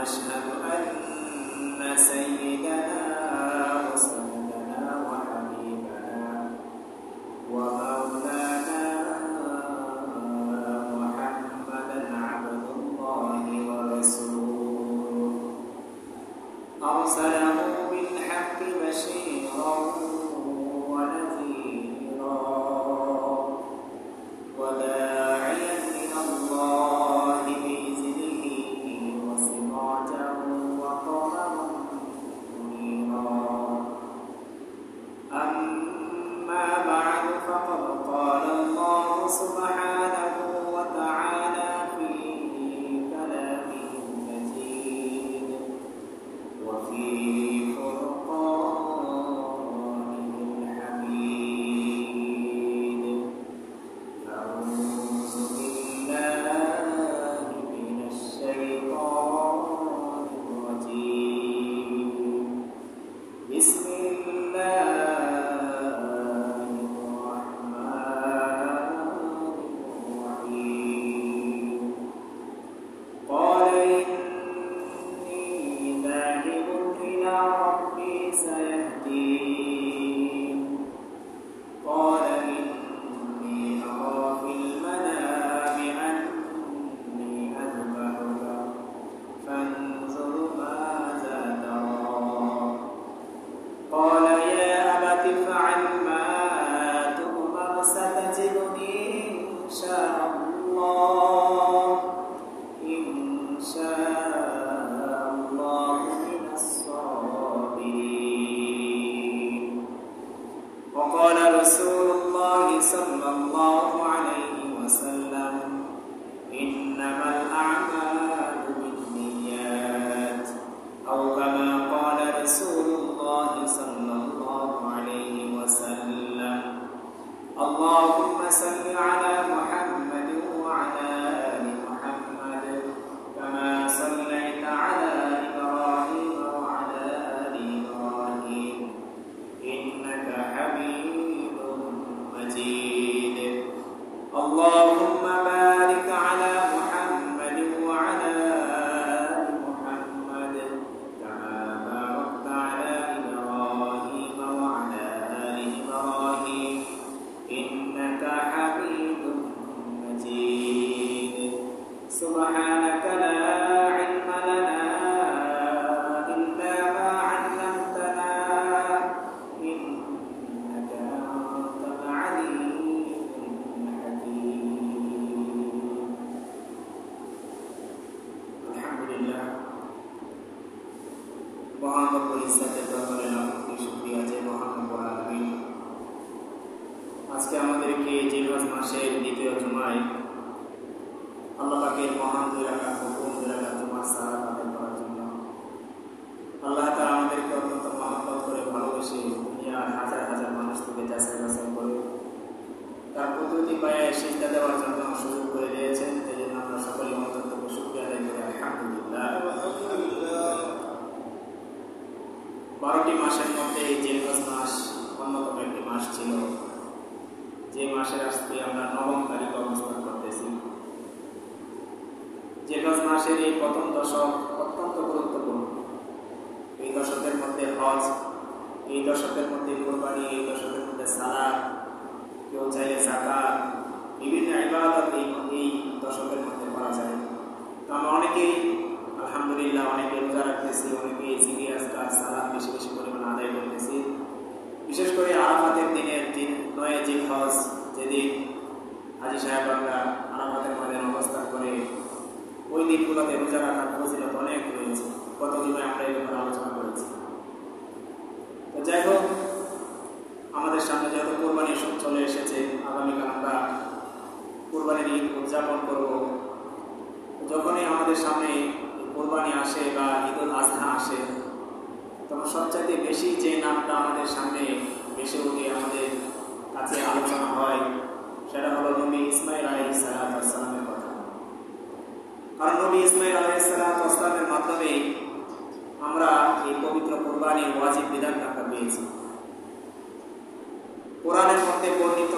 ونشهد أن سيدنا وسندنا وحبيبنا ومولانا محمدا عبد الله ورسوله أرسله بالحق بشيرا ونذيرا وداعيا إلى الله بإذنه وسراجا وقمرا منيرا أما بعد فقد قال الله سبحانه وتعالى في كلامه المجيد وفي فرقانه الحميد أعوذ بالله من الشيطان الرجيم بسم الله الرحمن الرحيم قال إني ذاهب إلى ربي سيهدين قال إني أرى في المنام أني أذبحك فانظر ماذا ترى قال يا أبت افعل ما تؤمر ستجدني إن شاء الله من الصابرين وقال رسول الله صلى الله عليه وسلم إنما الأعمال بالنيات أو كما قال رسول الله صلى الله عليه وسلم اللهم صل على محمد وعلى آل محمد كما صليت على إبراهيم وعلى آل إبراهيم إنك حميد مجيد اللهم بارك على محمد وعلى آل محمد كما باركت على إبراهيم وعلى آل إبراهيم إنك حميد مجيد سبحانك لا علم لنا إلا ما علمتنا إنك أنت العليم الحكيم الحمد لله মহান রব্বুল ইজ্জতের দরবারে লাখো শুকরিয়া যে মহান রব্বুল আলামিন আজকে আমাদেরকে জিলহজ মাসের দ্বিতীয় জুমায় আল্লাহ পাকের মহান দুই রাকাত হুকুম দুই রাকাত জুমার সালাত আদায় করার জন্য আল্লাহ তাআলা আমাদেরকে অত্যন্ত মহব্বত করে ভালোবেসে দুনিয়ার হাজার হাজার মানুষ থেকে যাচাই বাছাই করে তার প্রতিটি পায়ে সিজদা দেওয়ার জন্য সুযোগ করে দিয়েছেন। এই জন্য আমরা সকলে অত্যন্ত শুকরিয়া আদায় করি আলহামদুলিল্লাহ। 12টি মাসের মধ্যে এই জিলহজ মাস অন্যতম একটি মাস ছিল, যে মাসের আজকে আমরা 9 তারিখ অবস্থান করতেছি। জিলহজ মাসের এই প্রথম দশক অত্যন্ত গুরুত্বপূর্ণ। এই দশকের মধ্যে হজ, এই দশকের মধ্যে কুরবানি, এই দশকের মধ্যে সালাত, কেউ চাইলে যাকাত, বিভিন্ন ইবাদত এই দশকের মধ্যে করা যায়। তো আমরা অনেকেই আলহামদুলিল্লাহ অনেকে রোজা রাখতেছি, অনেকে জিকির আজকার সালাত বেশি বেশি পরিমাণে আদায় করতেছি। বিশেষ করে আরাফাতের দিনের দিন 9 জিলহজ, যেদিন হাজী সাহেবরা আরাফাতের ময়দানে অবস্থান করে, ওই দিনগুলোতে রোজা রাখার ফজিলত অনেক রয়েছে। গত দিনে আমরা এই ব্যাপারে আলোচনা করেছি। তো যাই হোক, আমাদের সামনে যেহেতু কোরবানির ঈদ চলে এসেছে, আগামীকাল আমরা কোরবানির ঈদ উদযাপন করব। যখনই আমাদের সামনে কোরবানি আসে বা ঈদুল আজহা আসে, তখন সবচাইতে বেশি যে নামটা আমাদের সামনে বেশি উঠে আমাদের কাছে আলোচনা হয়, সেটা হলো নবী ইসমাঈল আলাইহিস সালামের কথা। কারণ নবী ইসমাঈল আলাইহিস সালামের মাধ্যমে আমরা এই পবিত্র কোরবানির ওয়াজিব বিধানটা পেয়েছি। কোরআনের মধ্যে বর্ণিত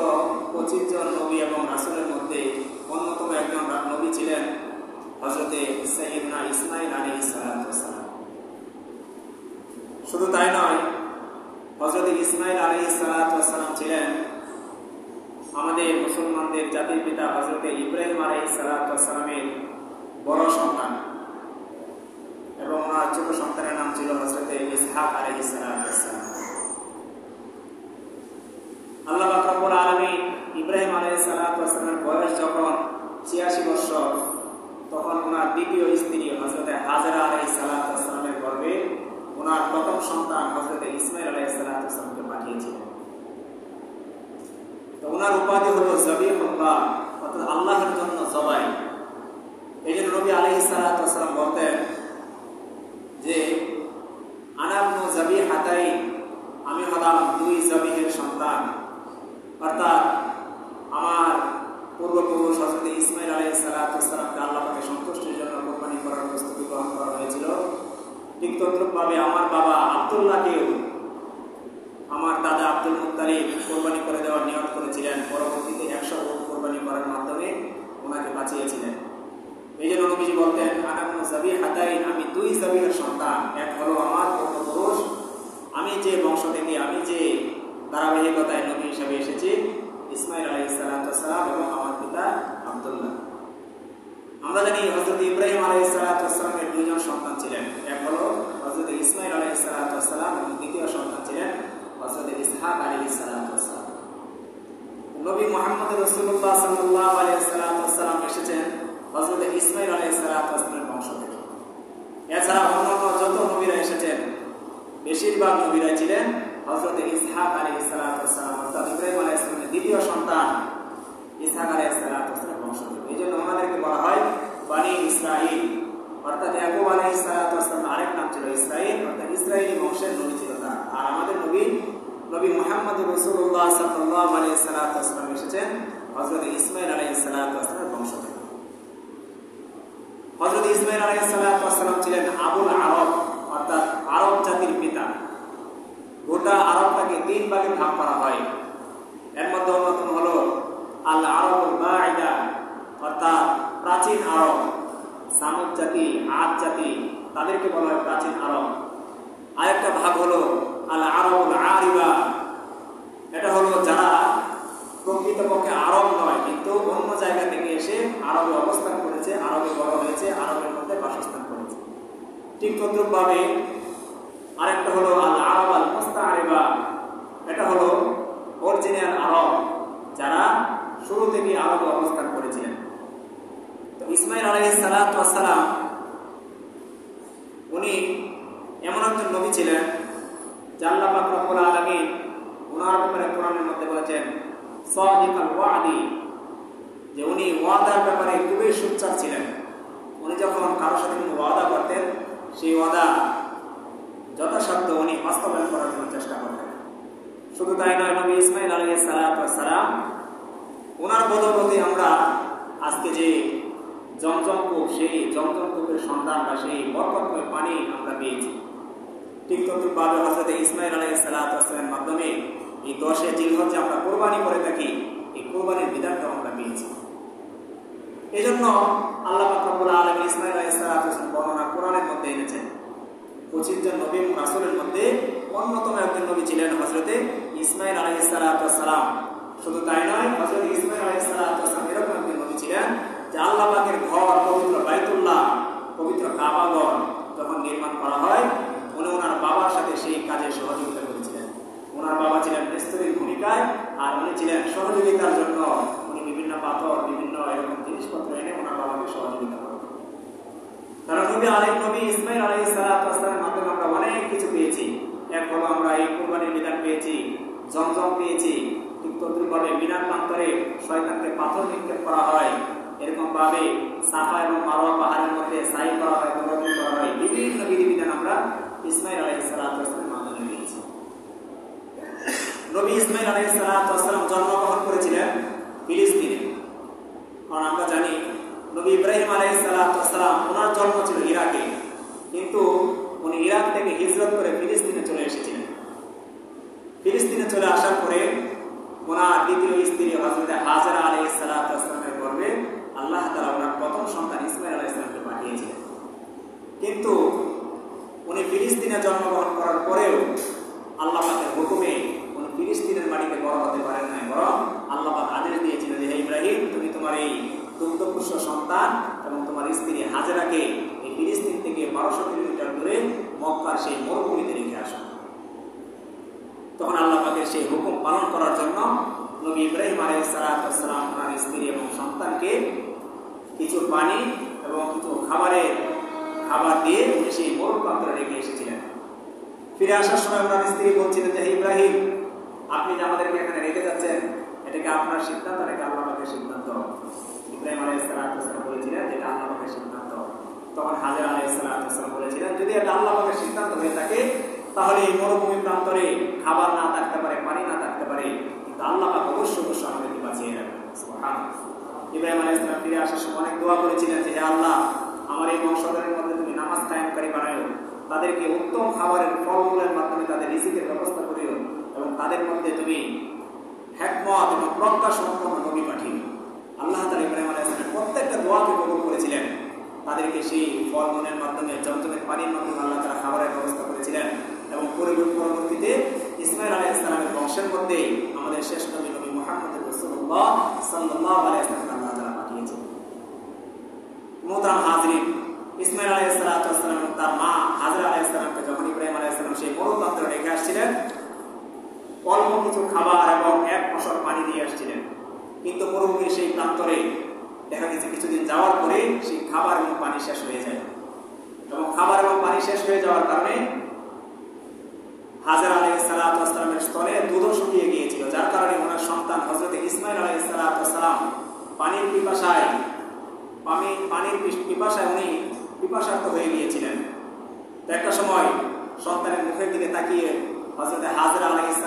25 জন নবী এবং রাসূলের মধ্যে অন্যতম একজন নবী ছিলেন হযরতে সাইয়্যিদনা ইসমাঈল আলাইহিস সালাম। বড় সন্তান এবং ওনার ছোট সন্তানের নাম ছিল হযরত ইসহাক আলাইহিস সালাম। আল্লাহ পাক রব্বুল আলামিন ইব্রাহিম আলাইহিস সালামের বয়স যখন 86 বছর, তখন ওনার দ্বিতীয় স্ত্রী হযরত হাজরা আলাইহিস সালামের গর্ভে ওনার প্রথম সন্তান হযরত ইসমাঈল আলাইহিস সালামকে পাঠিয়েছিলেন। তো ওনার উপাধি হলো জবিহুল্লাহ, অর্থাৎ আল্লাহর জন্য জবাই। এই জন্য নবী আলাইহিস সালাম বলতেন যে আনা ইবনু জবিহাতাইন, আমি হলাম দুই জবিহের সন্তান। অর্থাৎ আমার পূর্বপুরুষ হযরত ইসমাঈল আলাইহিস সালামকে আল্লাহ পাকের সন্তুষ্টির জন্য কোরবানি করার প্রস্তুতি গ্রহণ করা হয়েছিল। ঠিক তদ্রূপভাবে আমার বাবা আব্দুল্লাহকেও আমার দাদা আব্দুল মুত্তালিব কোরবানি করে দেওয়ার নিয়ত করেছিলেন। পরবর্তীতে 100 উট কোরবানি করার মাধ্যমে ওনাকে বাঁচিয়েছিলেন। এই জন্য নবীজি বলতেন আনা ইবনু জবিহাতাইন, আমি দুই জবিহের সন্তান। এক হলো আমার পূর্বপুরুষ, আমি যে বংশ থেকে, আমি যে ধারাবাহিকতায় নবী হিসেবে এসেছি, ইসমাঈল আলাইহিস সালাম এবং আমার পিতা আব্দুল্লাহ। আমরা জানি হযরত ইব্রাহিম আলাইহিস সালামের দুইজন সন্তান ছিলেন। এক হলো হযরত ইসমাঈল আলাইহিস সালাম এবং দ্বিতীয় সন্তান ছিলেন হযরত ইসহাক আলাইহিস সালাম। নবী মুহাম্মদ রাসূলুল্লাহ সাল্লাল্লাহু আলাইহি ওয়াসাল্লাম এসেছেন হযরত ইসমাঈল আলাইহিস সালামের বংশ থেকে। এছাড়া অন্যান্য যত নবীরা এসেছেন বেশিরভাগ নবীরা ছিলেন হযরত ইসহাক আলাইহিস সালাম, অর্থাৎ ইব্রাহিম আলাইহিস সালামের দ্বিতীয় সন্তান ইসহাক আলাইহিস সালামের বংশ থেকে। এই জন্য আমাদেরকে বলা হয় বনি ইসরাঈল, অর্থাৎ ইয়াকুব আলাইহিস সালামের আরেক নাম ছিল ইসরাঈল, অর্থাৎ ইসরাঈলী বংশের নবী ছিল তারা। আর আমাদের নবী মুহাম্মদ রাসূলুল্লাহ সাল্লাল্লাহু আলাইহি ওয়াসাল্লাম এসেছেন হযরত ইসমাঈল আলাইহিস সালামের বংশ থেকে। হযরত ইসমাঈল আলাইহিস সালাম ছিলেন আবুল আরব, অর্থাৎ আরব জাতির পিতা। গোটা আরবটাকে 3 ভাগে ভাগ করা হয়। এর মধ্যে অন্যতম হলো আল আরবুল বাঈদা, অর্থাৎ প্রাচীন আরব। সামুদ জাতি, আদ জাতি, তাদেরকে বলা হয় প্রাচীন আরব। আরেকটা ভাগ হলো আল আরবুল আরিবা, এটা হলো যারা প্রকৃতপক্ষে আরব নয়, কিন্তু অন্য জায়গা থেকে এসে আরবে অবস্থান করেছে, আরবে বড় হয়েছে, আরবের মধ্যে বাসস্থান করেছে। ঠিক তদ্রূপভাবে আরেকটা হলো আল আরব আল মুস্তাআরিবা, এটা হলো অরিজিনাল আরব, যারা শুরু থেকে আরবে অবস্থান করেছিলেন। তো ইসমাঈল আলাইহিস সালাম উনি এমন একজন নবী ছিলেন যে আল্লাহ পাক রব্বুল আলামিন ওনার ব্যাপারে কোরআনের মধ্যে বলেছেন সাদিকাল ওয়াদি, যে উনি ওয়াদার ব্যাপারে খুবই সোচ্চার ছিলেন। উনি যখন কারোর সাথে কোনো ওয়াদা করতেন, সেই ওয়াদা যথাসাধ্য উনি বাস্তবায়ন করার জন্য চেষ্টা করতেন। শুধু তাই নয়, নবী ইসমাঈল আলাইহিস সালাম ওনার বদৌলতে আমরা আজকে যে জমজম কূপ, সেই জমজম কূপের সন্তান বা সেই বরকতময় পানি আমরা পেয়েছি। ঠিক তদ্রূপভাবে হযরত ইসমাঈল আলাইহিস সালামের মাধ্যমে এই 10 জিলহজ যে আমরা কোরবানি করে থাকি, এই কোরবানির বিধানটা আমরা পেয়েছি। এই জন্য আল্লাহ পাক রব্বুল আলামিন ইসমাঈল আলাইহিস সালামের বর্ণনা কোরআনের মধ্যে এনেছেন। 25 জন নবী এবং রাসূলের মধ্যে অন্যতম একজন নবী ছিলেন হযরত ইসমাঈল আলাইহিস সালাম। শুধু তাই নয়, হযরত ইসমাঈল আলাইহিস সালাম এরকম একজন নবী ছিলেন যে আল্লাহ পাকের ঘর, পবিত্র বাইতুল্লাহ, পবিত্র কাবা ঘর যখন নির্মাণ করা হয়, উনি ওনার বাবার সাথে সেই কাজে সহযোগিতা করেছিলেন। ওনার বাবা ছিলেন মিস্ত্রির ভূমিকায়, আর উনি ছিলেন সহযোগিতার জন্য। উনি বিভিন্ন পাথর, বিভিন্ন এরকম জিনিসপত্র এনে ওনার বাবাকে সহযোগিতা করতেন। কারণ নবী ইসমাঈল আলাইহিস সালামের মাধ্যমে আমরা অনেক কিছু পেয়েছি। এক হলো আমরা এই কুরবানির বিধান পেয়েছি, জমজম পেয়েছি। ঠিক তদ্রূপভাবে মিনার প্রান্তরে শয়তানকে পাথর নিক্ষেপ করা হয়, এরকম ভাবে সাফা এবং মারওয়া পাহাড়ের মধ্যে সাই করা হয়, দৌড়াদৌড়ি করা হয়। বিভিন্ন বিধিবিধান আমরা ইসমাঈল আলাইহিস সালামের মাধ্যমে পেয়েছি। নবী ইসমাঈল আলাইহিস সালাম জন্মগ্রহণ করেছিলেন ফিলিস্তিনে। কারণ আমরা জানি নবী ইব্রাহিম আলাইহিস সালাম ওনার জন্ম ছিল ইরাকে, কিন্তু উনি ইরাক থেকে হিজরত করে ফিলিস্তিনে চলে এসেছিলেন। ফিলিস্তিনে চলে আসার পরে ওনার দ্বিতীয় স্ত্রী হযরত হাজরা আলাইহিস সালামের গর্ভে আল্লাহ তাআলা ওনার প্রথম সন্তান ইসমাঈল আলাইহিস সালামকে পাঠিয়েছিলেন। কিন্তু উনি ফিলিস্তিনে জন্মগ্রহণ করার পরেও আল্লাহ পাকের হুকুমে উনি ফিলিস্তিনের মাটিতে বড় হতে পারেন নাই, বরং আল্লাহ পাক আদেশ দিয়েছিলেন যে হে ইব্রাহিম, তুমি তোমার এই দুগ্ধপুষ্য সন্তান এবং তোমার স্ত্রী হাজেরাকে এই ফিলিস্তিন থেকে 1200 কিলোমিটার দূরে মক্কার সেই মরুভূমিতে রেখে আসো। তখন আল্লাহ পাকের সেই হুকুম পালন করার জন্য নবী ইব্রাহিম আলাইহিস সালাম তার স্ত্রী এবং সন্তানকে কিছু পানি এবং কিছু খাবার দিয়ে সেই মরু প্রান্তরে রেখে এসেছিলেন। ফিরে আসার সময় ওনার স্ত্রী বলছিলেন যে ইব্রাহিম, আপনি যে আমাদেরকে এখানে রেখে যাচ্ছেন, এটাকে আপনার সিদ্ধান্ত নাকি আল্লাহ পাকের সিদ্ধান্ত? ইব্রাহিম আলাইহিস সালাম বলেছিলেন যে এটা আল্লাহ পাকের সিদ্ধান্ত। তখন হাজেরা আলাইহিস সালাম বলেছিলেন, যদি এটা আল্লাহ পাকের সিদ্ধান্ত হয়ে থাকে তাহলে এই মরুভূমি প্রান্তরে খাবার না থাকতে পারে, পানি না থাকতে পারে, কিন্তু আল্লাহ পাক অবশ্যই আমাদেরকে বাঁচিয়ে রাখবেন। সুবহানাল্লাহ। ইব্রাহিম আলাইহিস সালাম ফিরে আসার সময় অনেক দোয়া করেছিলেন যে হে আল্লাহ, আমার এই বংশধরের মধ্যে তুমি নামাজ কায়েমকারী বানাও, তাদেরকে উত্তম খাবারের ফলমূলের মাধ্যমে তাদের রিজিকের ব্যবস্থা করিও এবং তাদের মধ্যে তুমি হিকমত এবং প্রজ্ঞা সম্পন্ন নবী পাঠিও। আল্লাহ তাআলা ইব্রাহিম আলাইহিস সালামের প্রত্যেকটা দোয়াকে কবুল করেছিলেন। তাদেরকে সেই ফলমূলের মাধ্যমে, জমজমের পানির মাধ্যমে আল্লাহ তাআলা খাবারের ব্যবস্থা করেছিলেন এবং পরবর্তীতে ইসমাঈল আলাইহিস সালামের বংশের মধ্যে আমাদের শেষ নবী মুহাম্মদ রাসূলুল্লাহ সাল্লাল্লাহু আলাইহি ওয়াসাল্লাম আল্লাহ তাআলা পাঠিয়েছেন। মুহতারাম হাজিরিন, ইসমাঈল আলাইহিস সালাম তার মা হাজেরা আলাইহিস সালামকে যখন ইব্রাহিম আলাইহিস সালাম সেই মরু প্রান্তরে রেখে আসছিলেন, অল্প কিছু খাবার এবং এক মশক পানি দিয়ে আসছিলেন, কিন্তু মরুভূমির সেই প্রান্তরে দেখা গেছে কিছুদিন যাওয়ার পরে সেই খাবার এবং পানি শেষ হয়ে যায় এবং খাবার এবং পানি শেষ হয়ে যাওয়ার কারণে হাজেরা আলাইহিস সালামের স্তনে দুধও শুকিয়ে গিয়েছিল, যার কারণে ওনার সন্তান হযরত ইসমাঈল আলাইহিস সালাম পানির পিপাসায় উনি পিপাসার্ত হয়ে গিয়েছিলেন। তো একটা সময় সন্তানের মুখের দিকে তাকিয়ে হযরত হাজেরা আলাইহিস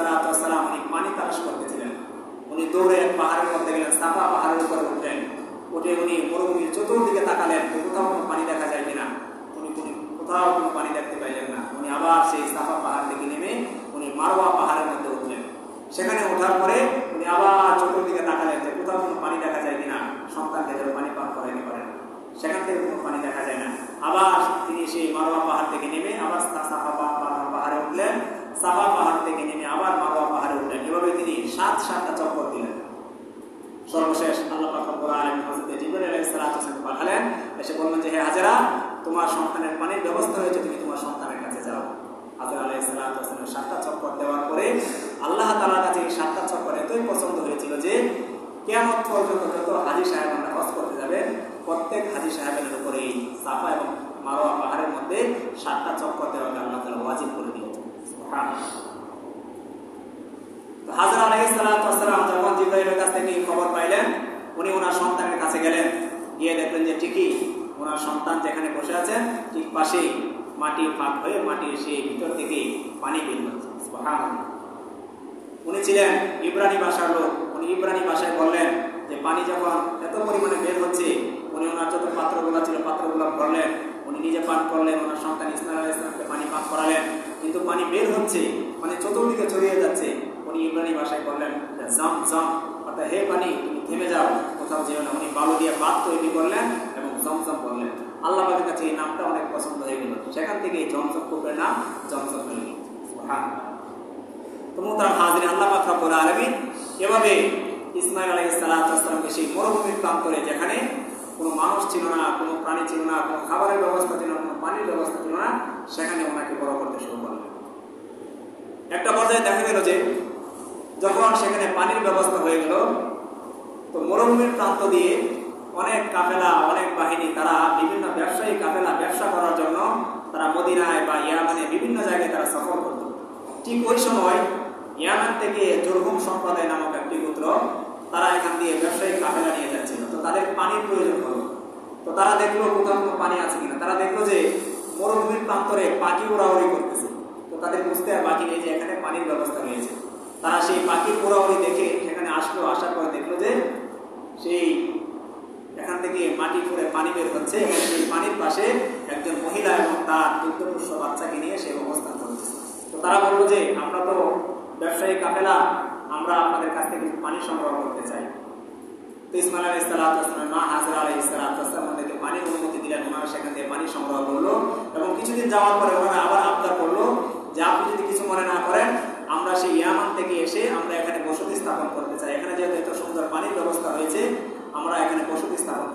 সালাম উনি পানি তালাশ করতেছিলেন। উনি দৌড়ে পাহাড়ের মধ্যে গেলেন, সাফা পাহাড়ের উপরে উঠলেন। উঠে উনি মরুভূমির চতুর্দিকে তাকালেন, কোথাও কোনো পানি দেখা যায় কিনা। উনি কোথাও কোনো পানি দেখতে পাইলেন না। উনি আবার সেই সাফা পাহাড় থেকে নেমে উনি মারওয়া পাহাড়ের মধ্যে উঠলেন। সেখানে ওঠার পরে উনি আবার চতুর্দিকে তাকালেন যে কোথাও কোনো পানি দেখা যায় কিনা, সন্তানকে যেন পানি পান করাইতে পারেন। সেখান থেকে কোনো পানি দেখা যায় না। আবার তিনি সেই মারওয়া পাহাড় থেকে নেমে আবার সাফা পাহাড়ে উঠলেন। সাফা পাহাড় থেকে নেমে আবার মারওয়া পাহাড়ে উঠলেন। এভাবে তিনি 7টা চক্কর দিলেন। সর্বশেষ আল্লাহ পাক রব্বুল আলামিন হযরত জিবরাইল আলাইহিস সালাম পাঠালেন। এসে বললেন যে হে হাজেরা, তোমার সন্তানের পানির ব্যবস্থা হয়েছে, তুমি তোমার সন্তানের কাছে যাও। হাজেরা আলাইহিস সালাম 7টা চক্কর দেওয়ার পরে আল্লাহ তাআলার কাছে এই 7টা চক্কর এতই পছন্দ হয়েছিল যে কিয়ামত পর্যন্ত যত হাজী সাহেবরা হজ করতে যাবেন, প্রত্যেক হাজী সাহেবের উপরে এই সাফা এবং মারওয়া পাহাড়ের মধ্যে 7টা চক্কর দেওয়াকে আল্লাহ তাআলা ওয়াজিব করে দিয়েছেন। সুবহানাল্লাহ। তো হাজেরা আলাইহিস সালাম যখন জিবরাইলের কাছ থেকে এই খবর পাইলেন, উনি ওনার সন্তানের কাছে গেলেন। গিয়ে দেখলেন যে ঠিকই ওনার সন্তান যেখানে বসে আছেন ঠিক পাশেই মাটি ফাঁক হয়ে মাটির সেই ভিতর থেকে পানি বের হচ্ছে। সুবহানাল্লাহ। উনি ছিলেন ইব্রানি ভাষার লোক। উনি ইব্রানি ভাষায় বললেন যে পানি যখন এত পরিমাণে বের হচ্ছে, উনি ওনার যত পাত্রগুলো ছিল পাত্রগুলো ভরলেন, উনি নিজে পান করলেন, ওনার সন্তান ইসমাঈল আলাইহিস সালামকে পানি পান করালেন, কিন্তু পানি বের হচ্ছে, মানে চতুর্দিকে ছড়িয়ে যাচ্ছে। উনি ইব্রানি ভাষায় বললেন জাম জাম, অর্থাৎ হে পানি তুমি থেমে যাও, কোথাও যেও না। উনি বালু দিয়ে বাঁধ তৈরি করলেন এবং জমজম বললেন। আল্লাহ পাকের কাছে এই নামটা অনেক পছন্দ হয়ে গেল। সেখান থেকে এই জমজম কূপের নাম জমজম হয়ে গেল। সুবহানাল্লাহ। তো মুহতারাম হাজিরিন, আল্লাহ পাক রব্বুল আলামিন এভাবে ইসমাঈল আলাইহিস সালামকে সেই মরুভূমির প্রান্তরে, যেখানে কোনো মানুষ ছিল না, কোনো প্রাণী ছিল না, কোনো খাবারের ব্যবস্থা ছিল না, কোনো পানির ব্যবস্থা ছিল না, সেখানে ওনাকে বড় করতে শুরু করলেন। একটা পর্যায়ে দেখা গেল যে যখন সেখানে পানির ব্যবস্থা হয়ে গেল, তো মরুভূমির প্রান্ত দিয়ে অনেক কাফেলা, অনেক বাহিনী, তারা বিভিন্ন ব্যবসায়ী কাফেলা ব্যবসা করার জন্য তারা মদিনায় বা ইয়ামানে বিভিন্ন জায়গায় তারা সফর করত। ঠিক ওই সময় ইয়ামান থেকে জুরহুম সম্প্রদায় নামক একটি গোত্র, তারা এখান দিয়ে ব্যবসায়ী কাফেলা নিয়ে যাচ্ছিল। তো তাদের পানির প্রয়োজন হলো। তো তারা দেখলো কোথাও কোনো পানি আছে কিনা। তারা দেখলো যে মরুভূমির প্রান্তরে পাখি উড়াউড়ি করতেছে। তো তাদের বুঝতে আর বাকি নেই যে এখানে পানির ব্যবস্থা রয়েছে। তারা সেই পাখির উড়াউড়ি দেখে সেখানে আসলো। আসার পরে দেখলো যে সেই এখান থেকে মাটি করে পানি বের হচ্ছে এবং সেই পানির পাশে একজন মহিলা এবং তার দুগ্ধপুষ্য বাচ্চাকে নিয়ে সে অবস্থান করছে। তো তারা বললো যে আমরা তো ব্যবসায়ী কাফেলা, আমরা আপনাদের কাছ থেকে পানি সংগ্রহ করতে চাই। তো ইসমাঈল আলাইহিস সালামের মা হাজেরা আলাইহিস সালাম ওনাদেরকে পানির অনুমতি দিলেন। ওনারা সেখান থেকে পানি সংগ্রহ করলো এবং কিছুদিন যাওয়ার পরে ওনারা আবার আবদার করলো যে আপনি যদি কিছু মনে না করেন, আমরা সেই ইয়ামান থেকে এসে আমরা এখানে বসতি স্থাপন করতে চাই। এখানে যেহেতু এত সুন্দর পানির ব্যবস্থা হয়েছে, আমরা এখানে বসতি স্থাপন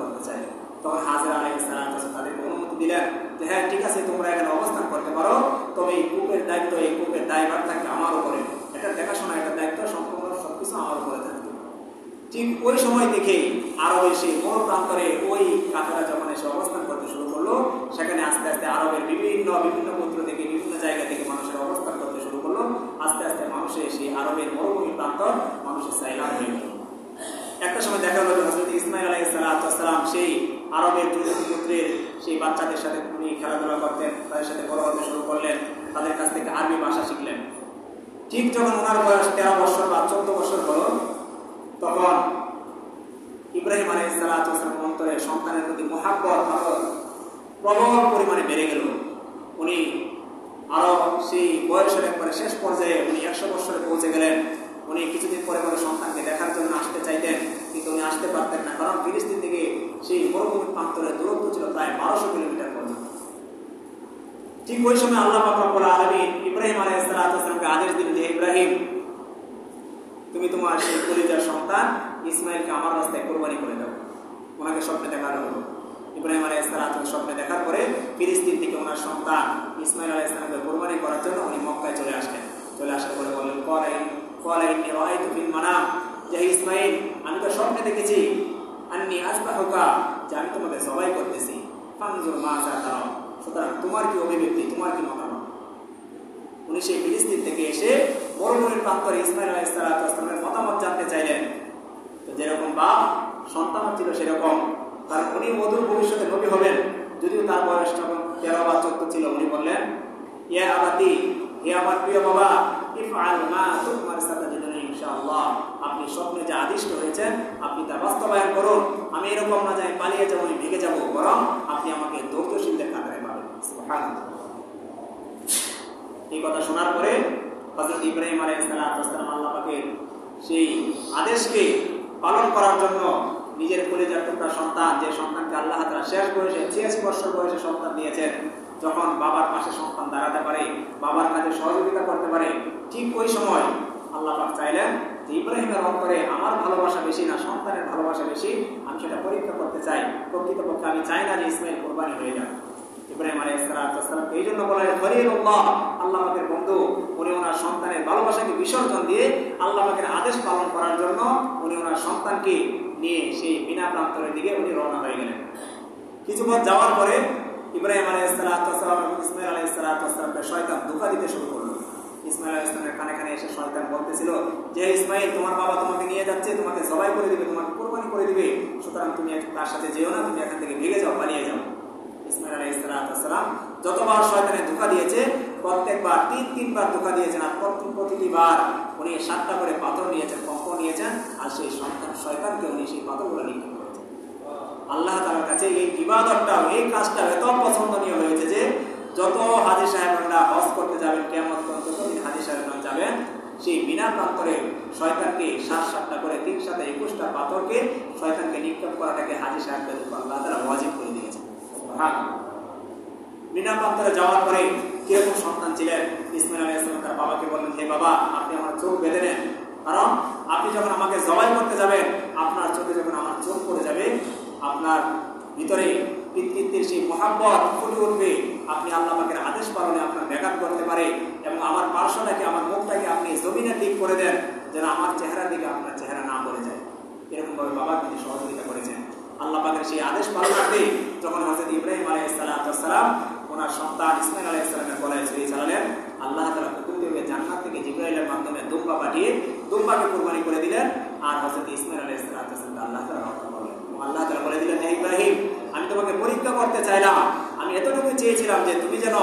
দিলেন যে হ্যাঁ ঠিক আছে, তোমরা এখানে অবস্থান করতে পারো, তবে এই কূপের দায়িত্ব, এই কূপের দায়ভার থাকবে আমার উপরে, এটা দেখাশোনা, এটা দায়িত্ব সম্পূর্ণ সবকিছু আমার উপরে থাকবে। ঠিক ওই সময় থেকে আরবের সেই বড় প্রান্তরে ওই কাফেরা যখন এসে অবস্থান করতে শুরু করলো, সেখানে আস্তে আস্তে আরবের বিভিন্ন বিভিন্ন গোত্র থেকে, বিভিন্ন জায়গা থেকে মানুষের অবস্থান করতে শুরু করলো। আস্তে আস্তে মানুষের সেই আরবের মরুভূমি প্রান্তর মানুষের সাইলাম হয়ে গেল। একটা সময় দেখা গেল হযরত ইসমাঈল আলাইহিস সালাম সেই আরবের পুত্রের সেই বাচ্চাদের সাথে উনি খেলাধুলা করতেন, তাদের সাথে বড় হতে শুরু করলেন, তাদের কাছ থেকে আরবি ভাষা শিখলেন। ঠিক যখন ওনার বয়স 13 বছর বা 14 বছর হলো, তখন ইব্রাহিম আলাইহিস সালামের অন্তরে সন্তানের প্রতি মহাব্বত প্রবল পরিমাণে বেড়ে গেল। উনি আরো সেই বয়সের একবারে শেষ পর্যায়ে উনি 100 বছরে পৌঁছে গেলেন। উনি কিছুদিন পরে পরে সন্তানকে দেখার জন্য আসতে চাইতেন, কিন্তু উনি আসতে পারতেন না, কারণ ফিলিস্তিন থেকে সেই মরুভূমির প্রান্তরের দূরত্ব ছিল প্রায় 1200 কিলোমিটার পর্যন্ত। ঠিক ওই সময় আল্লাহ পাক রব্বুল আলামিন ইব্রাহিম আলাইহিস সালামকে আদেশ দিলেন যে ইব্রাহিম, তুমি তোমার সেই কলিজার সন্তান ইসমাইলকে আমার রাস্তায় কোরবানি করে দাও। ওনাকে স্বপ্নে দেখানো হলো। ইব্রাহিম আলাইহিস সালামের স্বপ্নে দেখার পরে ফিলিস্তিন থেকে ওনার সন্তান ইসমাইল আলাইহিস সালামকে কোরবানি করার জন্য উনি মক্কায় চলে আসলেন। চলে আসার পরে বললেন ইন্নী রাআইতু ফিল মানাম, যে ইসমাইল, আমি তো স্বপ্নে দেখেছি আন্নী আসবাহুকা, যে আমি তোমাকে জবাই করতেছি, ফানজুর মাযা তারা, সুতরাং তোমার কি অভিব্যক্তি, তোমার কি মতামত। উনি সেই ফিলিস্তিন থেকে এসে মরুভূমির প্রান্তরে ইসমাইল আলাইহিস সালামের মতামত জানতে চাইলেন। তো যেরকম বাপ সন্তান ছিল সেরকম, কারণ উনি অদূর ভবিষ্যতে নবী হবেন, যদিও তার বয়স যখন 13 বা 14 ছিল, উনি বললেন ইয়া আবাতি, হে আমার প্রিয় বাবা, ইফআল মা তুমার সাতাজিদুনি ইনশাআল্লাহ, আপনি স্বপ্নে যে আদিষ্ট হয়েছেন আপনি তা বাস্তবায়ন করুন। আমি এরকম না যাই পালিয়ে যাবো, আমি ভেগে যাবো, বরং আপনি আমাকে ধৈর্যশীলদের কাতারে পাবেন। সুবহানাল্লাহ। এই কথা শোনার পরে হযরত ইব্রাহিম আলাইহিস সালাম আল্লাহ পাকের সেই আদেশকে পালন করার জন্য নিজের কলিজার টুকরা সন্তান, যে সন্তানকে আল্লাহ তাআলা শেষ বয়সে 86 বছর বয়সে সন্তান দিয়েছেন, যখন বাবার পাশে সন্তান দাঁড়াতে পারে, বাবার কাজে সহযোগিতা করতে পারে, ঠিক ওই সময় আল্লাহ পাক চাইলেন যে ইব্রাহিমের অন্তরে আমার ভালোবাসা বেশি না সন্তানের ভালোবাসা বেশি, আমি সেটা পরীক্ষা করতে চাই। প্রকৃতপক্ষে আমি চাই না যে ইসমাইল কোরবানি হয়ে যাক। ইব্রাহিম আলাইহিস সালাম এই জন্য বলেন খলিলুল্লাহ, আল্লাহ পাকের বন্ধু, উনি ওনার সন্তানের ভালোবাসাকে বিসর্জন দিয়ে আল্লাহ পাকের আদেশ পালন করার জন্য উনি ওনার সন্তানকে নিয়ে সেই মিনা প্রান্তরের দিকে উনি রওনা হয়ে গেলেন। কিছু পথ যাওয়ার পরে ইব্রাহিম আলাইহিস সালাম এবং ইসমাইল আলাইহিস সালামকে শয়তান ধোঁকা দিতে শুরু করলো। ইসমাইল আলাইহিস সালামের কানে কানে এসে শয়তান বলতেছিল যে ইসমাইল, তোমার বাবা তোমাকে নিয়ে যাচ্ছে, তোমাকে জবাই করে দিবে, তোমাকে কোরবানি করে দিবে, সুতরাং তুমি তার সাথে যেও না, তুমি এখান থেকে ভেগে যাও, পালিয়ে যাও। ইসমাইল আলাইহিস সালাম যতবার শয়তানে ধোঁকা দিয়েছে, প্রত্যেকবার 3বার ধোঁকা দিয়েছেন, আর প্রতিটি বার উনি 7টা করে পাথর নিয়েছেন, কঙ্কর নিয়েছেন, আর সেই শয়তানকে উনি সেই পাথরগুলো নিক্ষেপ করেছেন। আল্লাহ তাআলার কাছে এই ইবাদতটা, এই কাজটা এত পছন্দনীয় হয়েছে যে যত হাজী সাহেবরা হজ করতে যাবেন কিয়ামত পর্যন্ত, যতদিন হাজী সাহেবরা যাবেন, সেই মিনা প্রান্তরে শয়তানকে 7টা করে 3 7 21টা পাথরকে শয়তানকে নিক্ষেপ করাটাকে হাজী সাহেবদের উপর আল্লাহ তাআলা ওয়াজিব করে দিয়েছেন। মিনা প্রান্তরে যাওয়ার পরে কিরকম সন্তান ছিলেন, ইসমাইল আলাইহিস সালাম তার বাবাকে বললেন, হে বাবা, আপনি আমার চোখ বেঁধে নেন, কারণ আপনি যখন আমাকে জবাই করতে যাবেন, আপনার চোখে যখন আমার চোখ পড়ে যাবে, আপনার ভিতরে পিতৃত্বের সেই মহাব্বত ফুটে উঠবে, আপনি আল্লাহ পাকের আদেশ পালনে আপনার ব্যাঘাত করতে পারে, এবং আমার পার্শ্বটাকে, আমার মুখটাকে আপনি জমিনের দিক করে দেন, যেন আমার চেহারার দিকে আপনার চেহারা না পড়ে যায়। এরকম ভাবে বাবা কিন্তু সহযোগিতা করেছেন। আল্লাহ পাকের সেই আদেশ পালনার্থে যখন হযরত ইব্রাহিম আলাইহিস সালাম ওনার সন্তান ইসমাইল আলাইহিস সালামের গলায় ছুরি চালালেন, আল্লাহ তাআলা হুকুম দিয়ে জান্নাত থেকে জিবরাইলের মাধ্যমে দুম্বা পাঠিয়ে দুম্বাকে কুরবানি করে দিলেন, আর হযরত ইসমাইল আলাইহিস সালামকে আল্লাহ তাআলা রক্ষা করলেন। আল্লাহ তাআলা বলে দিলেন, হে ইব্রাহিম, আমি তোমাকে পরীক্ষা করতে চাইলাম, আমি এতটুকু চেয়েছিলাম যে তুমি যেন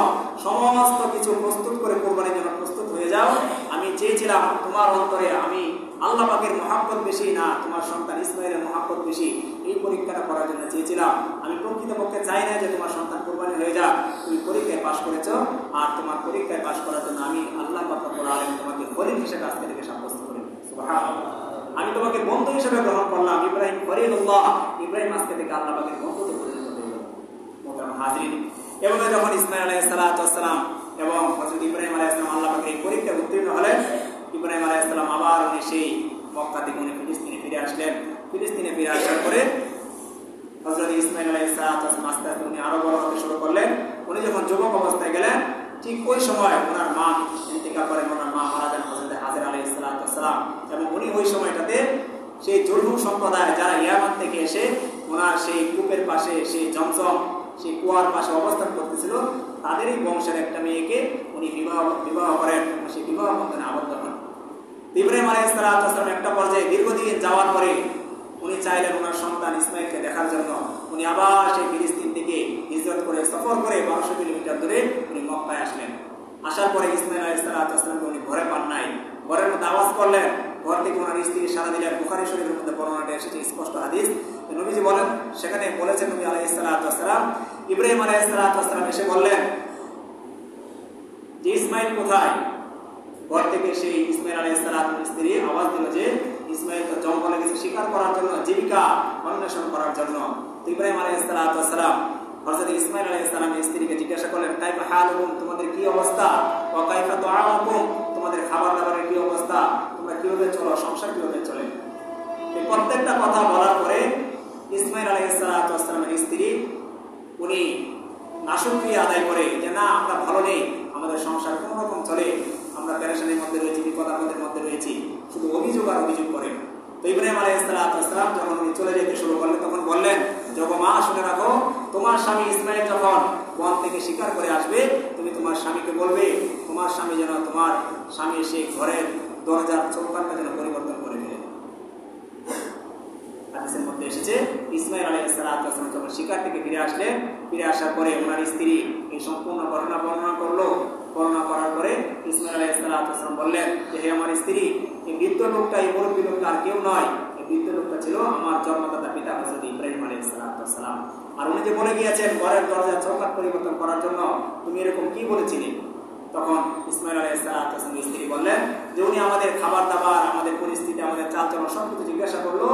সমস্ত কিছু প্রস্তুত করে কুরবানির জন্য প্রস্তুত হয়ে যাও। আমি চেয়েছিলাম তোমার অন্তরে আমি আল্লাহ পাকের মহাব্বত বেশি না তোমার সন্তান ইসমাইলের মহাব্বত বেশি, এই পরীক্ষাটা করার জন্য চেয়েছিলাম। আমি প্রকৃতপক্ষে চাই না যে তোমার সন্তান কুরবানি হয়ে যাক। তুমি পরীক্ষায় পাশ করেছো, আর তোমার পরীক্ষায় পাশ করার জন্য আমি আল্লাহ পাক রব্বুল আলামিন তোমাকে খলিল হিসেবে আজকে থেকে সাব্যস্ত করি। সুবহানাল্লাহ। আমি তোমাকে বন্ধু হিসেবে গ্রহণ করলাম। ইব্রাহিম খলিলুল্লাহ, ইব্রাহিম আজকে থেকে আল্লাহ পাকের বন্ধুতে পরিণত হয়ে গেল। মোহতারাম হাজিরিন, এভাবে যখন ইসমাইল আলাইহিস সালাম এবং হযরত ইব্রাহিম আলাইহিস সালাম আল্লাহ পাকের এই পরীক্ষায় উত্তীর্ণ হলেন, ইব্রাহিম আলাইহিস সালাম আবার উনি সেই মক্কা থেকে উনি ফিলিস্তিনে ফিরে আসলেন। ফিলিস্তিনে ফিরে আসার পরে হযরত ইসমাইল আলাইহিস সালাম আস্তে আস্তে উনি আরো বড় হতে শুরু করলেন। উনি যখন যুবক অবস্থায় গেলেন ঠিক ওই সময় ওনার মা ইন্তেকাল করেন, ওনার মা মারা যান হযরত হাজরা আলাইহিস সালাম। এবং উনি ওই সময়টাতে সেই জুরহুম সম্প্রদায় যারা ইয়ামান থেকে এসে ওনার সেই কূপের পাশে সেই জমজম সেই কুয়ার পাশে অবস্থান করতেছিল তাদেরই বংশের একটা মেয়েকে উনি বিবাহ করেন এবং সেই বিবাহ বন্ধনে আবদ্ধ হন। ইব্রাহিম আলাইহিস সালাম একটা পর্যায়ে দীর্ঘদিন যাওয়ার পরে উনি চাইলেন ওনার সন্তান ইসমাইলকে দেখার জন্য। উনি আবার সেই ফিলিস্তিন থেকে হিজরত করে সফর করে 1200 কিলোমিটার দূরে উনি মক্কায় আসলেন। আসার পরে ইসমাইল আলাইহিস সালামকে উনি ঘরে পান নাই, ঘরের মধ্যে আওয়াজ করলেন, ঘর থেকে ওনার স্ত্রী সারা দিলেন। বুখারী শরীফের মধ্যে বর্ণনাটা এসেছে, স্পষ্ট হাদিস। নবীজি বলেন, সেখানে বলেছেন নবী আলাইহিস সালাম ইব্রাহিম আলাইহিস সালাম এসে বললেন যে ইসমাইল কোথায়? ঘর থেকে সেই ইসমাইল আলাইহিস সালামের স্ত্রী আওয়াজ দিল যে ইসমাইল তো জঙ্গলে গেছে শিকার করার জন্য, জীবিকা অন্বেষণ করার জন্য। ইব্রাহিম আলাইহিস সালাম হযরত ইসমাইল আলাইহিস সালামের স্ত্রীকে জিজ্ঞাসা করলেন, কাইফা হালুকুম, তোমাদের কি অবস্থা? ওয়া কাইফা তুআমুকুম, তোমাদের খাবার দাবারের কি অবস্থা? তোমরা কিভাবে চলো, সংসার কিভাবে চলে? এই প্রত্যেকটা কথা বলার পরে ইসমাইল আলাইহিস সালামের স্ত্রী উনি নাশুকরিয়া আদায় করে যে না, আমরা ভালো নেই, আমাদের সংসার কোন রকম চলে, আমরা পেরেশানির মধ্যে রয়েছি, বিপদ-আপদের মধ্যে রয়েছি, শুধু অভিযোগ আর অভিযোগ করে। তো ইব্রাহিম আলাইহিস সালাম যখন উনি চলে যেতে শুরু করলেন তখন বললেন, যখন মা শুনে রাখো, তোমার স্বামী ইসমাইল যখন বন থেকে শিকার করে আসবে তুমি তোমার স্বামীকে বলবে তোমার স্বামী যেন তোমার স্বামী সেই ঘরের দরজার চৌকাঠটা যেন পরিবর্তন করে দেয়। হাদিসের মধ্যে এসেছে ইসমাইল আলাইহিস সালাম যখন শিকার থেকে ফিরে আসলেন, ফিরে আসার পরে ওনার স্ত্রী এই সম্পূর্ণ ঘটনা বর্ণনা করলো। বর্ণনা করার পরে ইসমাইল আলাইহিস সালাম বললেন যে হে আমার স্ত্রী, এই বৃদ্ধ লোকটা, এই মুরব্বী লোকটা আর কেউ নয়, এই বৃদ্ধ লোকটা ছিল আমার জন্মদাতা পিতা হযরত ইব্রাহিম আলাইহিস সালাম। আর উনি যে বলে গিয়েছেন ঘরের দরজার চৌকাঠ পরিবর্তন করার জন্য, তুমি এরকম কি বলেছিলে? তখন ইসমাইল আলাইহিস সালামের স্ত্রী বললেন যে উনি আমাদের খাবার দাবার, আমাদের পরিস্থিতি, আমাদের চালচলন সবকিছু জিজ্ঞাসা করলো।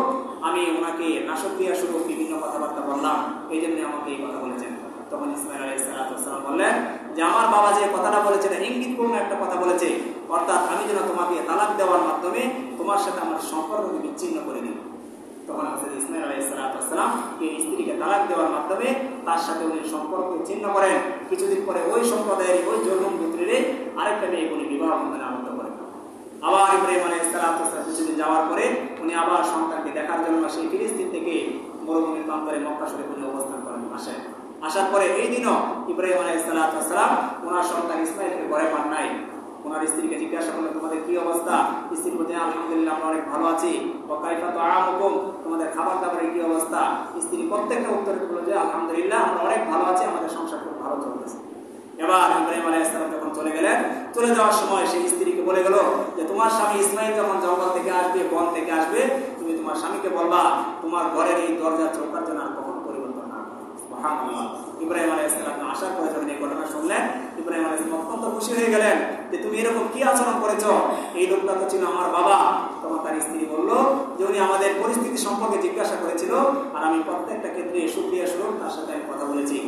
আমি ওনাকে নাশকরিয়া স্বরূপ বিভিন্ন কথাবার্তা বললাম, এই জন্য আমাকে এই কথা বলেছেন। তখন ইসমাইল আলাইহিস সালাম বললেন যে আমার বাবা যে কথাটা বলেছে ইঙ্গিতপূর্ণ একটা কথা বলেছে, অর্থাৎ আমি যেন তোমাকে তালাক দেওয়ার মাধ্যমে তোমার সাথে আমার সম্পর্ককে বিচ্ছিন্ন করে দিই। তখন হযরত ইসমাইল আলাইহিস সালাম এই স্ত্রীকে তালাক দেওয়ার মাধ্যমে তার সাথে উনি সম্পর্ক ছিন্ন করেন। কিছুদিন পরে ওই সম্প্রদায়ের ওই জুরহুম গোত্রের আরেকটা মেয়ে উনি বিবাহ বন্ধনে আবদ্ধ করেন। আবার ইব্রাহিম আলাইহিস সালাম কিছুদিন যাওয়ার পরে উনি আবার সন্তানকে দেখার জন্য সেই ফিলিস্তিন থেকে মরুভূমির প্রান্তরে মক্কা শরীফে উনি অবস্থান করেন। আসার পরে এই দিনও ইব্রাহিম আলাইহিস সালাম ওনার সন্তান ইসমাইলকে ঘরে পান নাই। ওনার স্ত্রীকে জিজ্ঞাসা করলেন তোমাদের কি অবস্থা? স্ত্রী বলতে আলহামদুলিল্লাহ আমরা অনেক ভালো আছি। ওয়া কাইফা তুআমুকুম, তোমাদের খাবার দাবারের কি অবস্থা? স্ত্রী প্রত্যেকটা উত্তরে বলল যে আলহামদুলিল্লাহ আমরা অনেক ভালো আছি, আমাদের সংসার খুব ভালো চলতেছে। এবার ইব্রাহিম আলাইহিস সালাম যখন চলে গেলেন, চলে যাওয়ার সময় সেই স্ত্রীকে বলে গেল যে তোমার স্বামী ইসমাইল যখন জঙ্গল থেকে আসবে, বন থেকে আসবে, তুমি তোমার স্বামীকে বলবা তোমার ঘরের এই দরজা চৌকাঠ যেন আর কখনো পরিবর্তন না করে। সুবহানাল্লাহ। ইব্রাহিম আলাইহিস সালাম আসার পরে যখন এই ঘটনা শুনলেন, ইব্রাহিম আলাইহিস সালাম অত্যন্ত খুশি হয়ে গেলেন যে তুমি এরকম কি আচরণ করেছো, এই লোকটা তো ছিল আমার বাবা। তখন তার স্ত্রী বলল যে উনি আমাদের পরিস্থিতি সম্পর্কে জিজ্ঞাসা করেছিল আর আমি প্রত্যেকটা ক্ষেত্রে শুকরিয়া স্বরূপ তার সাথে আমি কথা বলেছি।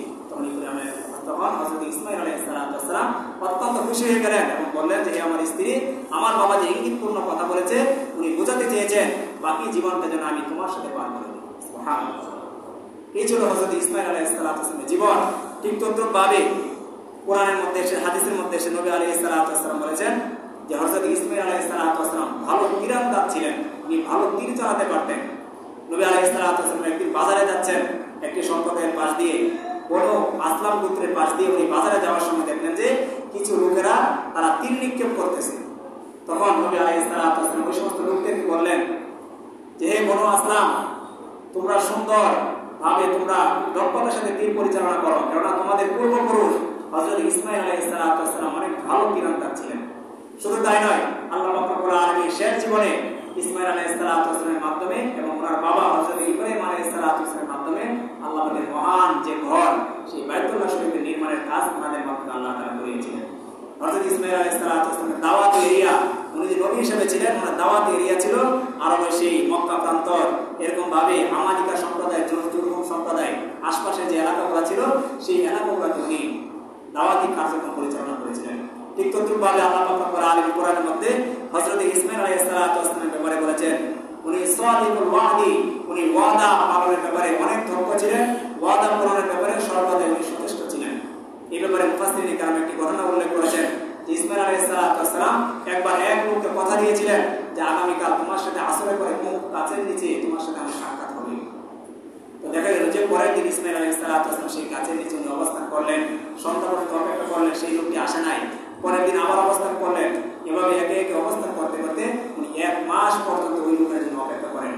তখন হযরত ইসমাইল আলাইহিস সালাম অত্যন্ত খুশি হয়ে গেলেন এবং বললেন যে হে আমার স্ত্রী, আমার বাবা যে ইঙ্গিতপূর্ণ কথা বলেছে উনি বোঝাতে চেয়েছেন বাকি জীবনটা যেন আমি তোমার সাথে পার করে দিই। সুবহানাল্লাহ। এই ছিল হযরত ইসমাইল আলাইহিস সালামের জীবন। ঠিক তদ্রূপভাবে কোরআনের মধ্যে এসে, হাদিসের মধ্যে এসে নবী আলাইহিস সালাম বলেছেন যে হযরত ইসমাইল আলাইহিস সালাম ভালো তীরন্দাজ ছিলেন, উনি ভালো তীর চালাতে পারতেন। নবী আলাইহিস সালাম একদিন বাজারে যাচ্ছেন, একটি সম্প্রদায়ের পাশ দিয়ে, বড় আসলাম গোত্রের পাশ দিয়ে উনি বাজারে যাওয়ার সময় দেখলেন যে কিছু লোকেরা তারা তীর নিক্ষেপ করতেছে। তখন নবী আলাইহিস সালাম ওই সমস্ত লোকদেরকে বললেন যে হে বড় আসলাম, তোমরা সুন্দর ভাবে তোমরা দক্ষতার সাথে তীর পরিচালনা করো, কেননা তোমাদের পূর্বপুরুষ হযরত ইসমাইল আলাইহিস সালাম অনেক ভালো তীরন্দাজ ছিলেন। শুধু তাই নয়, আল্লাহ পাক রব্বুল আলামিন শেষ জীবনে ইসমাইল আলাইহিস সালামের মাধ্যমে এবং ওনার বাবা হযরত ইব্রাহিম আলাইহিস সালামের মাধ্যমে আল্লাহ পাকের মহান যে ঘর, সেই বাইতুল্লাহ শরীফের নির্মাণের কাজ ওনাদের মাধ্যমে আল্লাহ তাআলা করিয়েছিলেন। হযরত ইসমাইল আলাইহিস সালামের দাওয়াত এরিয়া, উনি যে নবী হিসেবে ছিলেন, ওনার দাওয়াত এরিয়া ছিল আরবের সেই মক্কা প্রান্তর, এরকম ভাবে আমানিকা সম্প্রদায়, জুরহুম সম্প্রদায় আশপাশে যে এলাকাগুলো ছিল সেই এলাকাগুলোতে উনি দাওয়াতি কার্যক্রম পরিচালনা করেছিলেন। ঠিক তদ্রূপভাবে আল্লাহ পাক রব্বুল আলামিন কোরআনের মধ্যে হযরত ইসমাইল আলাইহিস সালামের ব্যাপারে বলেছেন উনি সাদিকুল ওয়াদি, উনি ওয়াদা পালনের ব্যাপারে অনেক দক্ষ ছিলেন, মুফাসসিরিন কেরাম একটি ঘটনা উল্লেখ করেছেন যে ইসমাঈল আলাইহিস সালাম একবার এক লোককে কথা দিয়েছিলেন যে আগামীকাল তোমার সাথে আসরের পরে মুখ গাছের নিচে তোমার সাথে আমার সাক্ষাৎ হবে। তো দেখা গেল যে পরের দিন ইসমাঈল আলাইহিস সালাম সেই গাছের নিচে উনি অবস্থান করলেন, সন্ধ্যা পর্যন্ত অপেক্ষা করলেন, সেই লোকটি আসে নাই। পরের দিন আবার অবস্থান করলেন, এভাবে একে একে অবস্থান করতে করতে উনি 1 মাস পর্যন্ত ওই লোকের জন্য অপেক্ষা করেন।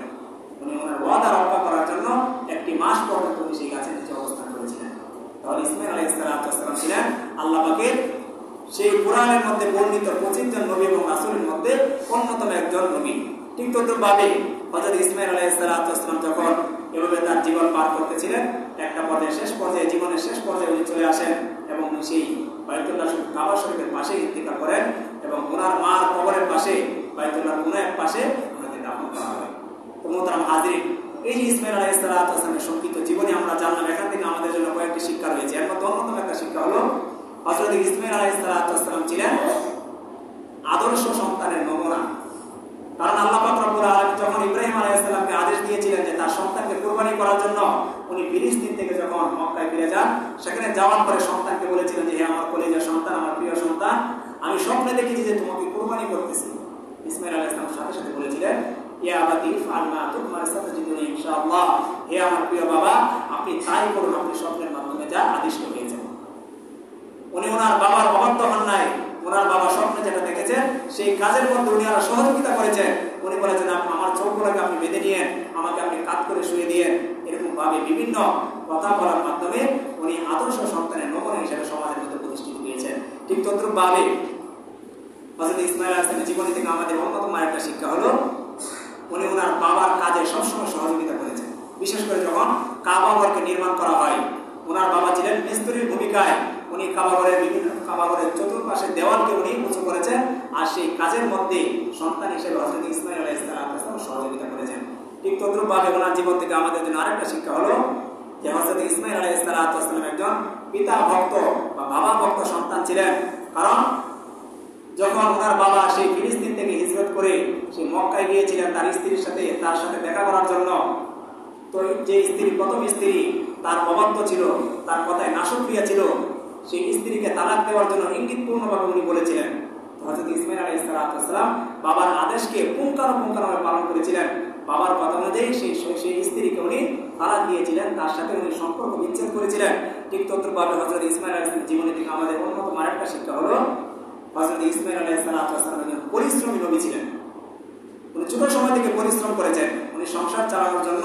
উনি ওনার ওয়াদা রক্ষা করার জন্য 1 মাস পর্যন্ত উনি সেই গাছের নিচে অবস্থান করেছিলেন। তাহলে ইসমাঈল আলাইহিস সালাম ছিলেন আল্লাহ পাকের সেই কোরআনের মধ্যে বর্ণিত 25 জন নবী এবং রাসূলের মধ্যে অন্যতম একজন নবী। ঠিক তদ্রুপভাবে হযরত ইসমাঈল আলাইহিস সালাম যখন এভাবে তার জীবন পার করতেছিলেন, একটা পর্যায়ে শেষ পর্যায়ে জীবনের শেষ পর্যায়ে উনি চলে আসেন এবং সেই বাইতুল্লাহ শরীফ কাবা শরীফের পাশে ইন্তিকাল করেন এবং ওনার মার কবরের পাশে বাইতুল্লাহ কোণের পাশে ওনাকে দাফন করা হয়। তো মোহতারাম হাজিরিন, এই যে ইসমাঈল আলাইহিস সালামের সংক্ষিপ্ত জীবনী আমরা জানলাম, এখান থেকে আমাদের জন্য কয়েকটি শিক্ষা রয়েছে। এর মধ্যে অন্যতম একটা শিক্ষা হলো হযরত ইসমাঈল আলাইহিস সালাম ছিলেন আদর্শ সন্তানের নমুনা। কারণ আল্লাহ পাক রব্বুল আলামিন যখন ইব্রাহিম আলাইহিস সালামকে আদেশ দিয়েছিলেন যে তার সন্তানকে কুরবানি করার জন্য, উনি ফিলিস্তিন থেকে যখন মক্কায় ফিরে যান, সেখানে যাওয়ার পরে সন্তানকে বলেছিলেন যে হে আমার কলিজার সন্তান, আমার প্রিয় সন্তান, আমি স্বপ্নে দেখেছি যে তোমাকে কুরবানি করতেছি। ইসমাঈল আলাইহিস সালাম সাথে সাথে বলেছিলেন ইয়া আবাতি ফাআল মা তু'মার সাতাজিদুনি ইনশাআল্লাহ, হে আমার প্রিয় বাবা, আপনি তাই করুন, আপনি স্বপ্নের মাধ্যমে যা আদেশ করেছেন। উনি ওনার বাবার অবাধ্য হন নাই, ওনার বাবা স্বপ্নে যেটা দেখেছেন সেই কাজের মধ্যে উনি আরো সহযোগিতা করেছেন। উনি বলেছেন আমার চোখগুলোকে আপনি বেঁধে নিয়েন, আমাকে আপনি কাত করে শুয়ে দিয়েন। এরকম ভাবে বিভিন্ন কথা বলার মাধ্যমে উনি আদর্শ সন্তানের নমুনা হিসেবে সমাজের মধ্যে প্রতিষ্ঠিত হয়েছেন। ঠিক তদ্রুপ ভাবে হযরত ইসমাঈল আলাইহিস সালামের জীবনী থেকে আমাদের অন্যতম একটা শিক্ষা হলো উনি ওনার বাবার কাজে সবসময় সহযোগিতা করেছেন। বিশেষ করে যখন কাবা ঘরকে নির্মাণ করা হয়, ওনার বাবা ছিলেন মিস্ত্রির ভূমিকায়। উনি কাবা ঘরের চতুর্পাশে দেওয়ালকে উনি উঁচু করেছেন, আর সেই কাজের মধ্যে সন্তান হিসেবে হযরত ইসমাঈল আলাইহিস সালাম সহযোগিতা করেছেন। ঠিক তদ্রুপভাবে ওনার জীবন থেকে আমাদের জন্য আরেকটা শিক্ষা হলো যে হযরত ইসমাঈল আলাইহিস সালাম একজন পিতা ভক্ত বা বাবা ভক্ত সন্তান ছিলেন। কারণ যখন ওনার বাবা সেই ফিলিস্তিন থেকে হিজরত করে সেই মক্কায় গিয়েছিলেন তার সাথে দেখা করার জন্য, তো যে স্ত্রী, প্রথম স্ত্রী তার অবাধ্য ছিল, তার কথায় নাশক্রিয়া ছিল, সেই স্ত্রীকে তালাক দেওয়ার জন্য ইঙ্গিতপূর্ণভাবে উনি বলেছিলেন। হযরত ইসমাঈল আলাইহিস সালাম বাবার আদেশকে পুঙ্খানুপুঙ্খভাবে পালন করেছিলেন। বাবার কথা অনুযায়ী সেই স্ত্রীকে উনি তালাক দিয়েছিলেন, তার সাথে উনি সম্পর্ক বিচ্ছেদ করেছিলেন। ঠিক তদ্রুপভাবে হযরত ইসমাঈল আলাইহিস সালামের জীবনী থেকে আমাদের অন্যতম আরেকটা শিক্ষা হলো হযরত ইসমাঈল আলাইহিস সালাম একজন পরিশ্রমী নবী ছিলেন। উনি ছোট সময় থেকে পরিশ্রম করেছেন। উনি সংসার চালানোর জন্য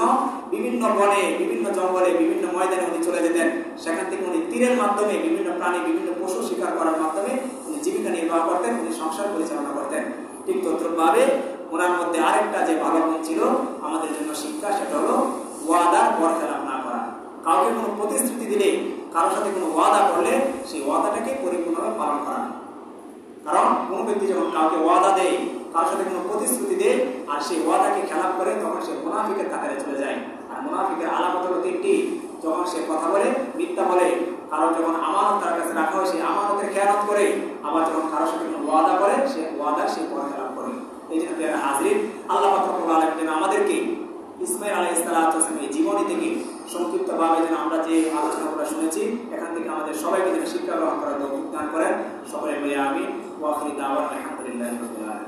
বিভিন্ন বনে, বিভিন্ন জঙ্গলে, বিভিন্ন ময়দানে উনি চলে যেতেন। সেখান থেকে উনি তীরের মাধ্যমে বিভিন্ন প্রাণী, বিভিন্ন পশু শিকার করার মাধ্যমে উনি জীবিকা নির্বাহ করতেন, উনি সংসার পরিচালনা করতেন। ঠিক তদ্রুপভাবে ওনার মধ্যে আরেকটা যে ভালো গুণ ছিল আমাদের জন্য শিক্ষা, সেটা হলো ওয়াদার বরখেলাপ না করা। কাউকে কোনো প্রতিশ্রুতি দিলে, কারোর সাথে কোনো ওয়াদা করলে সেই ওয়াদাটাকে পরিপূর্ণভাবে পালন করা। কারণ কোনো ব্যক্তি যখন কাউকে ওয়াদা দেয়, কারোর সাথে কোনো প্রতিশ্রুতি দেয় আর সেই ওয়াদাকে খেলাপ করে, তখন সে মুনাফিকের কাতারে চলে যায়। আর মুনাফিকের আলামত হলো 3টি। যখন সে কথা বলে, মিথ্যা বলে, কারণ যখন আমানত তার কাছে রাখা হয় সেই আমানতের খেয়ানত করে, আবার যখন কারোর সাথে কোনো ওয়াদা করে সে ওয়াদা সে খেলাপ করে। এই জন্য হাজরিন, আল্লাহ পাক রব্বুল আলামিন আমাদেরকে ইসমাঈল আলাইহিস সালামের জীবনী থেকে সংক্ষিপ্তভাবে যেন আমরা যে আলোচনাগুলো শুনেছি এখান থেকে আমাদের সবাইকে যেন শিক্ষা গ্রহণ করার তৌফিক দান করেন। সকলে বলি আমিন। ওয়া আখিরু দাওয়ানা আলহামদুলিল্লাহি রাব্বিল আলামিন।